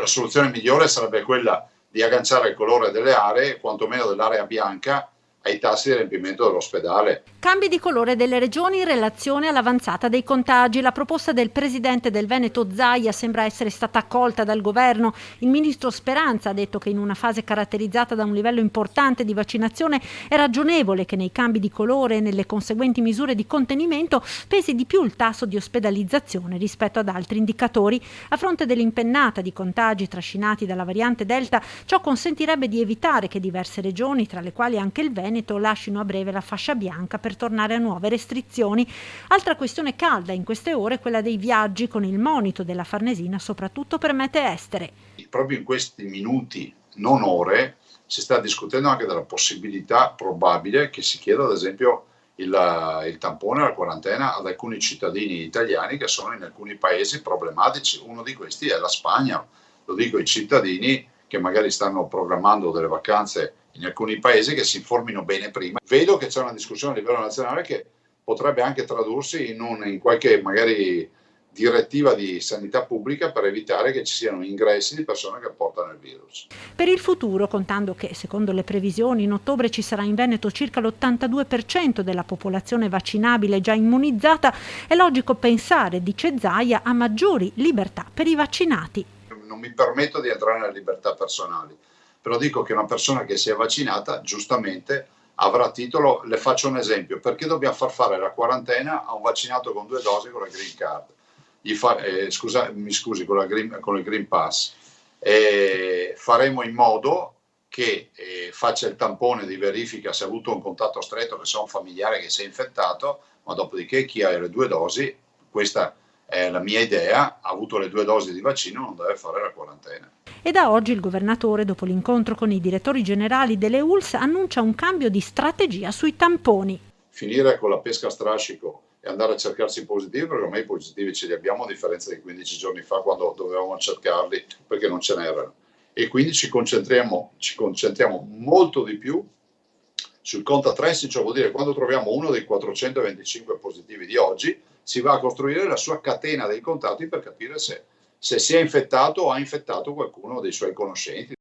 La soluzione migliore sarebbe quella di agganciare il colore delle aree, quantomeno dell'area bianca, ai tassi di riempimento dell'ospedale. Cambi di colore delle regioni in relazione all'avanzata dei contagi. La proposta del presidente del Veneto Zaia sembra essere stata accolta dal governo. Il ministro Speranza ha detto che in una fase caratterizzata da un livello importante di vaccinazione è ragionevole che nei cambi di colore e nelle conseguenti misure di contenimento pesi di più il tasso di ospedalizzazione rispetto ad altri indicatori. A fronte dell'impennata di contagi trascinati dalla variante Delta, ciò consentirebbe di evitare che diverse regioni, tra le quali anche il Veneto, lasciano a breve la fascia bianca per tornare a nuove restrizioni. Altra questione calda in queste ore è quella dei viaggi, con il monito della Farnesina soprattutto per mete estere. Proprio in questi minuti, non ore, si sta discutendo anche della possibilità probabile che si chieda ad esempio il tampone, la quarantena ad alcuni cittadini italiani che sono in alcuni paesi problematici. Uno di questi è la Spagna. Lo dico ai cittadini che magari stanno programmando delle vacanze in alcuni paesi, che si informino bene prima. Vedo che c'è una discussione a livello nazionale che potrebbe anche tradursi in qualche magari direttiva di sanità pubblica per evitare che ci siano ingressi di persone che portano il virus. Per il futuro, contando che secondo le previsioni in ottobre ci sarà in Veneto circa l'82% della popolazione vaccinabile già immunizzata, è logico pensare, dice Zaia, a maggiori libertà per i vaccinati. Non mi permetto di entrare nelle libertà personali, però dico che una persona che si è vaccinata giustamente avrà titolo. Le faccio un esempio: perché dobbiamo far fare la quarantena a un vaccinato con 2 dosi con la green card? Con il green pass. Faremo in modo che faccia il tampone di verifica se ha avuto un contatto stretto, che sia un familiare che si è infettato, ma dopodiché chi ha le 2 dosi, questa è la mia idea, ha avuto le 2 dosi di vaccino, non deve fare la quarantena. E da oggi il governatore, dopo l'incontro con i direttori generali delle ULSS, annuncia un cambio di strategia sui tamponi. Finire con la pesca a strascico e andare a cercarsi i positivi, perché ormai i positivi ce li abbiamo, a differenza di 15 giorni fa quando dovevamo cercarli perché non ce n'erano. E quindi ci concentriamo molto di più sul contact tracing, cioè vuol dire quando troviamo uno dei 425 positivi di oggi, si va a costruire la sua catena dei contatti per capire se si è infettato o ha infettato qualcuno dei suoi conoscenti.